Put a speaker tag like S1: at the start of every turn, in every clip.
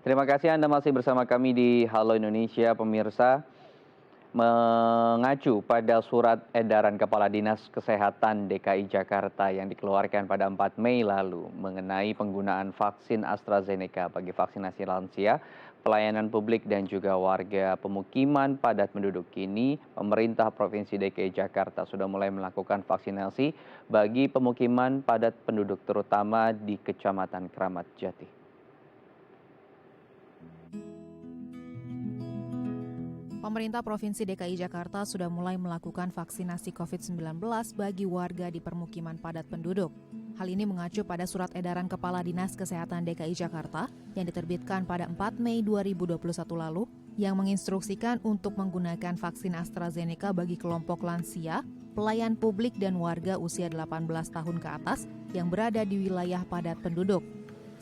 S1: Terima kasih Anda masih bersama kami di Halo Indonesia, pemirsa. Mengacu pada surat edaran Kepala Dinas Kesehatan DKI Jakarta yang dikeluarkan pada 4 Mei lalu mengenai penggunaan vaksin AstraZeneca bagi vaksinasi lansia, pelayanan publik dan juga warga pemukiman padat penduduk kini, pemerintah Provinsi DKI Jakarta sudah mulai melakukan vaksinasi bagi pemukiman padat penduduk terutama di Kecamatan Kramat Jati.
S2: Pemerintah Provinsi DKI Jakarta sudah mulai melakukan vaksinasi COVID-19 bagi warga di permukiman padat penduduk. Hal ini mengacu pada surat edaran Kepala Dinas Kesehatan DKI Jakarta yang diterbitkan pada 4 Mei 2021 lalu yang menginstruksikan untuk menggunakan vaksin AstraZeneca bagi kelompok lansia, pelayan publik dan warga usia 18 tahun ke atas yang berada di wilayah padat penduduk.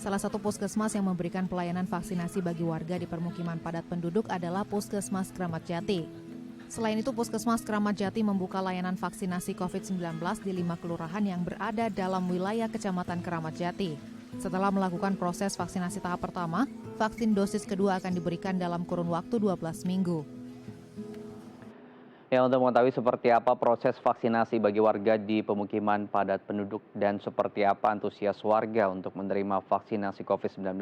S2: Salah satu puskesmas yang memberikan pelayanan vaksinasi bagi warga di permukiman padat penduduk adalah Puskesmas Kramat Jati. Selain itu, Puskesmas Kramat Jati membuka layanan vaksinasi COVID-19 di 5 kelurahan yang berada dalam wilayah Kecamatan Kramat Jati. Setelah melakukan proses vaksinasi tahap pertama, vaksin dosis kedua akan diberikan dalam kurun waktu 12 minggu.
S1: Ya, untuk mengetahui seperti apa proses vaksinasi bagi warga di pemukiman padat penduduk dan seperti apa antusias warga untuk menerima vaksinasi COVID-19,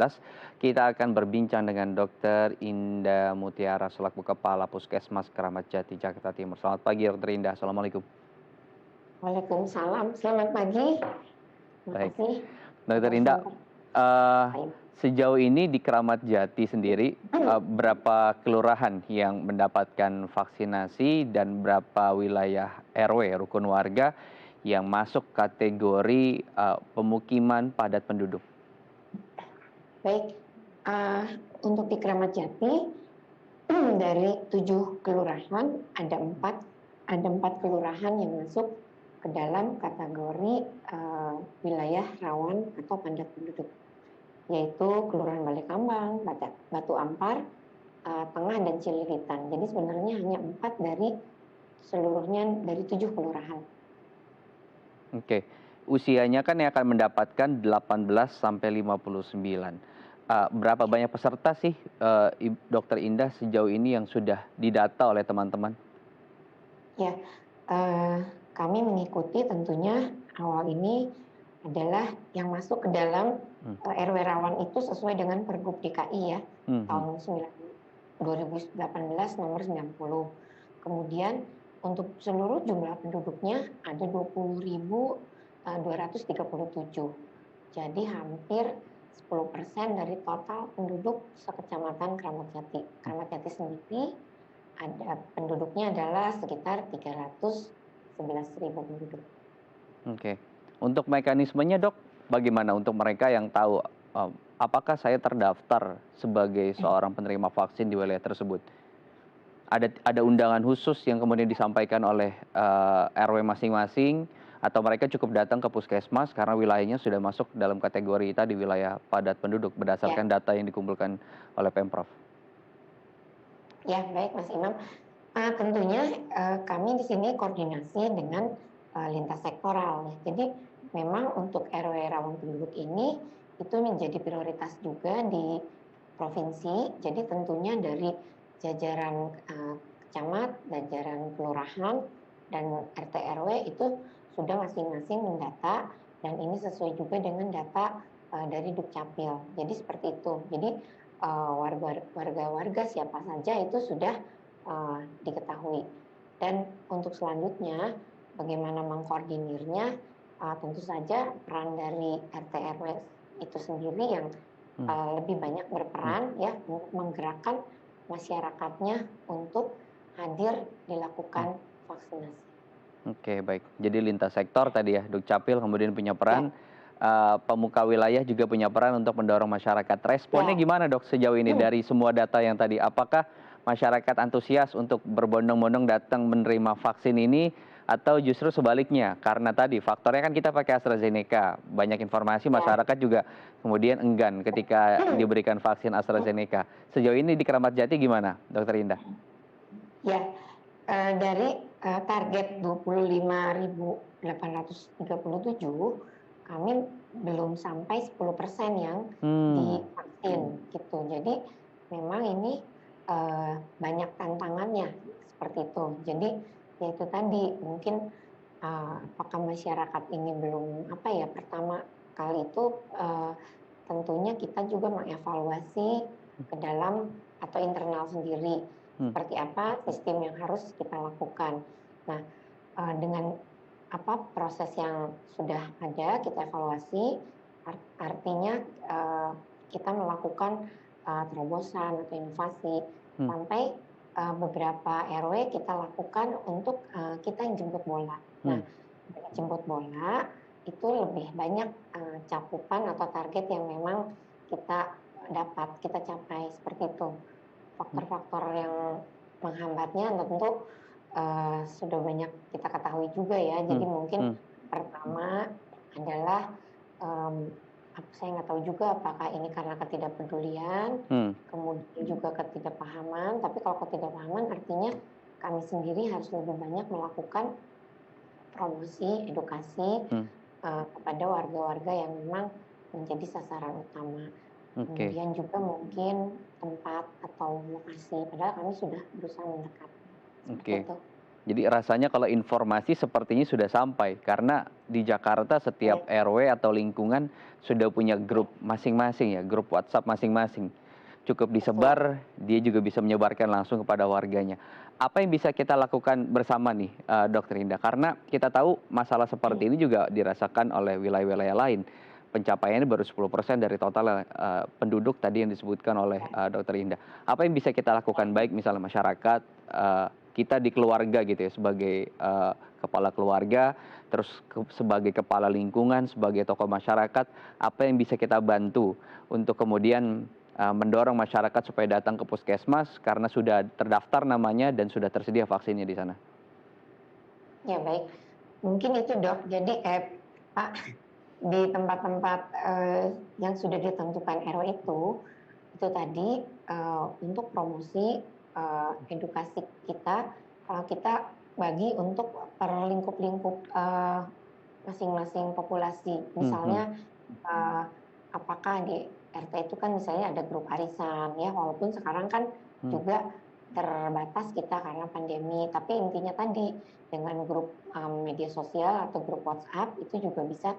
S1: kita akan berbincang dengan Dr. Indah Mutiara selaku Kepala Puskesmas Kramat Jati, Jakarta Timur. Selamat pagi, Dr. Indah. Assalamualaikum.
S3: Waalaikumsalam, selamat pagi. Terima
S1: Baik,
S3: kasih
S1: Dr.
S3: atas
S1: Indah, eh,
S3: Baik.
S1: sejauh ini di Kramat Jati sendiri, berapa kelurahan yang mendapatkan vaksinasi dan berapa wilayah RW, rukun warga, yang masuk kategori pemukiman padat penduduk?
S3: Baik, untuk di Kramat Jati dari 7 kelurahan ada empat kelurahan yang masuk ke dalam kategori wilayah rawan atau padat penduduk, yaitu Kelurahan Balekambang, Batu Ampar, Tengah dan Cililitan. Jadi sebenarnya hanya 4 dari seluruhnya dari 7 kelurahan.
S1: Oke, usianya kan yang akan mendapatkan 18 sampai 59. Berapa banyak peserta sih, Dokter Indah, sejauh ini yang sudah didata oleh teman-teman?
S3: Ya, kami mengikuti tentunya awal ini adalah yang masuk ke dalam RW rawan itu sesuai dengan Pergub DKI ya, tahun 2018 nomor 90. Kemudian untuk seluruh jumlah penduduknya ada 20.237. Jadi hampir 10% dari total penduduk sekecamatan Kramat Jati. Kramat Jati sendiri ada penduduknya adalah sekitar 311.000 penduduk.
S1: Oke. Untuk mekanismenya, Dok, bagaimana untuk mereka yang tahu apakah saya terdaftar sebagai seorang penerima vaksin di wilayah tersebut? Ada undangan khusus yang kemudian disampaikan oleh RW masing-masing atau mereka cukup datang ke puskesmas karena wilayahnya sudah masuk dalam kategori tadi wilayah padat penduduk berdasarkan data yang dikumpulkan oleh Pemprov?
S3: Ya, baik Mas Imam. Tentunya kami di sini koordinasi dengan lintas sektoral. Jadi memang untuk RW rawan penduduk ini itu menjadi prioritas juga di provinsi. Jadi tentunya dari jajaran camat, jajaran kelurahan dan RT RW itu sudah masing-masing mendata dan ini sesuai juga dengan data dari Dukcapil. Jadi seperti itu. Jadi warga-warga siapa saja itu sudah diketahui. Dan untuk selanjutnya bagaimana mengkoordinirnya, tentu saja peran dari RT RW itu sendiri yang lebih banyak berperan ya untuk menggerakkan masyarakatnya untuk hadir dilakukan vaksinasi.
S1: Oke, baik. Jadi lintas sektor tadi ya, Dukcapil kemudian punya peran, pemuka wilayah juga punya peran untuk mendorong masyarakat. Responnya
S3: Ya.
S1: gimana, Dok, sejauh ini dari semua data yang tadi? Apakah masyarakat antusias untuk berbondong-bondong datang menerima vaksin ini atau justru sebaliknya? Karena tadi faktornya kan kita pakai AstraZeneca, banyak informasi masyarakat juga kemudian enggan ketika diberikan vaksin AstraZeneca. Sejauh ini di Kramat Jati gimana, Dokter Indah?
S3: Ya, dari target 25.837, kami belum sampai 10% yang divaksin vaksin gitu. Jadi memang ini banyak tantangannya seperti itu. Jadi ya itu tadi mungkin apakah masyarakat ini belum apa ya, pertama kali itu tentunya kita juga mengevaluasi ke dalam atau internal sendiri
S1: Hmm,
S3: seperti apa sistem yang harus kita lakukan. Nah, dengan apa proses yang sudah ada kita evaluasi, artinya kita melakukan terobosan atau inovasi
S1: hmm,
S3: sampai beberapa RW kita lakukan untuk kita yang jemput bola. Nah,
S1: hmm,
S3: dengan jemput bola itu lebih banyak cakupan atau target yang memang kita dapat, kita capai seperti itu.
S1: hmm,
S3: Faktor-faktor yang menghambatnya tentu sudah banyak kita ketahui juga ya. Jadi
S1: hmm,
S3: mungkin
S1: hmm,
S3: pertama adalah, mmm, saya nggak tahu juga apakah ini karena ketidakpedulian,
S1: hmm,
S3: kemudian juga ketidakpahaman, tapi kalau ketidakpahaman artinya kami sendiri harus lebih banyak melakukan promosi, edukasi,
S1: hmm.
S3: kepada warga-warga yang memang menjadi sasaran utama.
S1: Oke,
S3: Kemudian juga mungkin tempat atau lokasi, padahal kami sudah berusaha mendekat, seperti
S1: oke.
S3: itu.
S1: Jadi rasanya kalau informasi sepertinya sudah sampai, karena di Jakarta
S3: Iya,
S1: setiap RW atau lingkungan sudah punya
S3: iya,
S1: grup masing-masing ya, grup WhatsApp masing-masing. Cukup
S3: betul.
S1: disebar, dia juga bisa menyebarkan langsung kepada warganya. Apa yang bisa kita lakukan bersama nih, Dokter Indah? Karena kita tahu masalah seperti ini juga dirasakan oleh wilayah-wilayah lain. Pencapaiannya baru 10% dari total penduduk tadi yang disebutkan oleh
S3: Ya,
S1: Dokter Indah. Apa yang bisa kita lakukan baik misalnya masyarakat, kita di keluarga gitu ya sebagai kepala keluarga, terus sebagai kepala lingkungan, sebagai tokoh masyarakat, apa yang bisa kita bantu untuk kemudian mendorong masyarakat supaya datang ke puskesmas karena sudah terdaftar namanya dan sudah tersedia vaksinnya di sana.
S3: ya baik. Mungkin itu Dok, jadi kayak Pak, di tempat-tempat yang sudah ditentukan RW itu tadi untuk promosi edukasi kita, kita bagi untuk per lingkup-lingkup masing-masing populasi.
S1: Hmm, hmm,
S3: Misalnya eee, apakah di RT itu kan misalnya ada grup arisan ya, walaupun sekarang kan
S1: hmm,
S3: juga terbatas kita karena pandemi, tapi intinya tadi dengan grup media sosial atau grup WhatsApp itu juga bisa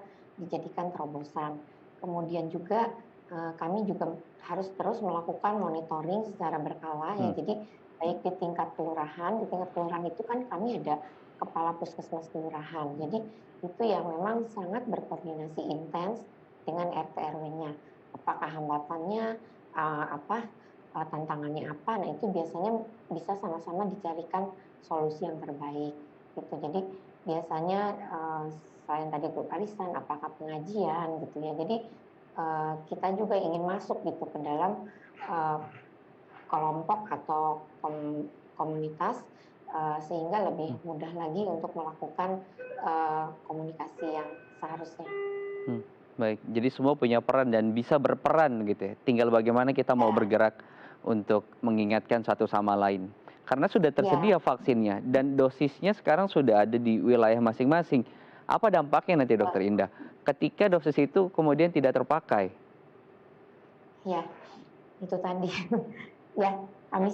S3: dijadikan terobosan. Kemudian juga kami juga harus terus melakukan monitoring secara berkala ya,
S1: hmm.
S3: jadi baik di tingkat kelurahan itu kan kami ada kepala puskesmas kelurahan. Jadi itu yang memang sangat berkoordinasi intens dengan RT RW-nya. Apakah hambatannya, apa, tantangannya apa, nah itu biasanya bisa sama-sama dicarikan solusi yang terbaik, gitu. Jadi biasanya, selain tadi grup arisan, apakah pengajian gitu ya. Jadi, kita juga ingin masuk gitu ke dalam, eee, kelompok atau komunitas, sehingga lebih mudah lagi untuk melakukan, komunikasi yang seharusnya.
S1: Hmm, baik. Jadi semua punya peran dan bisa berperan gitu ya. Tinggal bagaimana kita mau
S3: Ya,
S1: bergerak untuk mengingatkan satu sama lain. Karena sudah
S3: ya,
S1: tersedia vaksinnya dan dosisnya sekarang sudah ada di wilayah masing-masing. Apa dampaknya nanti Dokter Indah? Ketika dosis itu kemudian tidak terpakai.
S3: ya, itu tadi. Ya, kami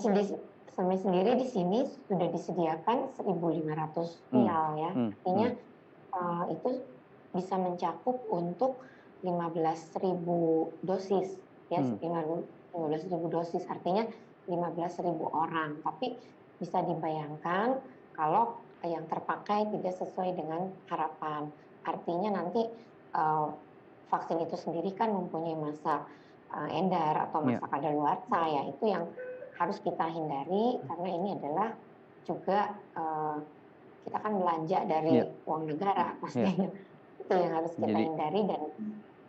S3: sendiri di sini sudah disediakan 1.500
S1: Hmm,
S3: vial ya.
S1: hmm,
S3: Artinya,
S1: hmm,
S3: itu bisa mencakup untuk 15.000 dosis ya,
S1: hmm.
S3: 15.000 dosis, artinya 15.000 orang. Tapi bisa dibayangkan kalau yang terpakai tidak sesuai dengan harapan. Artinya nanti, vaksin itu sendiri kan mempunyai masa edar atau
S1: Ya,
S3: masa kadaluarsa ya, itu yang harus kita hindari karena ini adalah juga, kita kan belanja dari
S1: ya,
S3: uang negara
S1: ya.
S3: pastinya. Itu yang harus kita
S1: Jadi
S3: hindari dan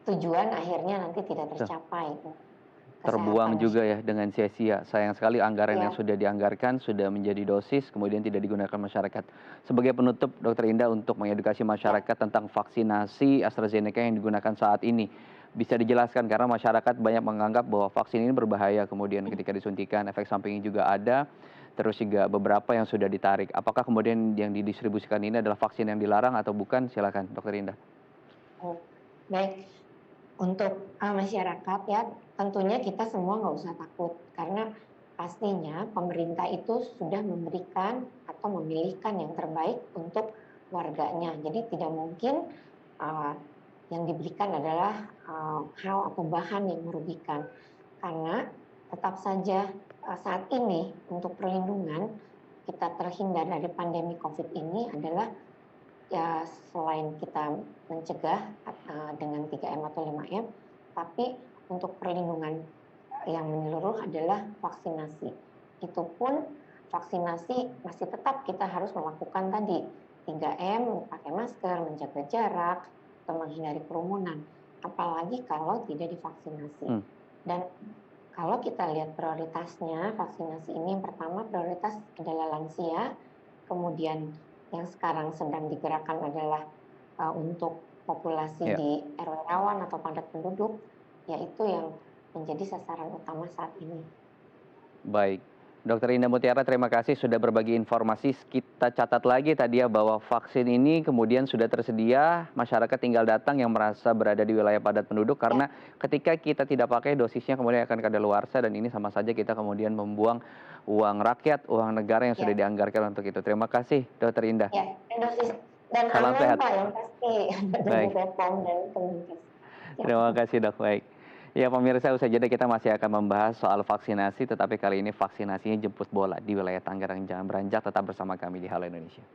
S3: tujuan akhirnya nanti tidak
S1: tuh,
S3: tercapai,
S1: terbuang
S3: kesehatan
S1: juga ya
S3: masyarakat.
S1: dengan sia-sia. Sayang sekali anggaran yang
S3: Ya,
S1: sudah dianggarkan sudah menjadi dosis, kemudian tidak digunakan masyarakat. Sebagai penutup, Dokter Indah, untuk mengedukasi
S3: ya,
S1: masyarakat tentang vaksinasi AstraZeneca yang digunakan saat ini, bisa dijelaskan karena masyarakat banyak menganggap bahwa vaksin ini berbahaya, kemudian ketika disuntikan efek sampingnya juga ada, terus juga beberapa yang sudah ditarik. Apakah kemudian yang didistribusikan ini adalah vaksin yang dilarang atau bukan? Silakan, Dokter Indah.
S3: oh, baik. Untuk masyarakat ya, tentunya kita semua nggak usah takut, karena pastinya pemerintah itu sudah memberikan atau memilihkan yang terbaik untuk warganya. Jadi tidak mungkin uh, yang diberikan adalah hal atau bahan yang merugikan. Karena tetap saja saat ini untuk perlindungan kita terhindar dari pandemi COVID ini adalah ya selain kita mencegah dengan 3M atau 5M, tapi untuk perlindungan yang menyeluruh adalah vaksinasi. Itu pun vaksinasi masih tetap kita harus melakukan tadi 3M, pakai masker, menjaga jarak, atau menghindari kerumunan. Apalagi kalau tidak divaksinasi.
S1: Hmm.
S3: Dan kalau kita lihat prioritasnya vaksinasi ini, yang pertama prioritas adalah lansia, kemudian yang sekarang sedang digerakkan adalah untuk populasi
S1: Ya.
S3: di RW rawan atau padat penduduk, yaitu yang menjadi sasaran utama saat ini.
S1: Baik, Dokter Indah Mutiara, terima kasih sudah berbagi informasi. Kita catat lagi tadi ya bahwa vaksin ini kemudian sudah tersedia, masyarakat tinggal datang yang merasa berada di wilayah padat penduduk, karena ketika kita tidak pakai dosisnya kemudian akan kadaluarsa, dan ini sama saja kita kemudian membuang uang rakyat, uang negara yang sudah
S3: Ya,
S1: dianggarkan untuk itu. Terima kasih, Dokter Indah.
S3: ya, dan dosis dan
S1: Salam
S3: aman
S1: sehat.
S3: Pak yang pasti dari
S1: Baik.
S3: BPOM dan Kemenkes. Ya.
S1: Terima kasih, Dok. Baik. Ya, pemirsa, usai jeda kita masih akan membahas soal vaksinasi, tetapi kali ini vaksinasinya jemput bola di wilayah Tangerang. Jangan beranjak, tetap bersama kami di Halo Indonesia.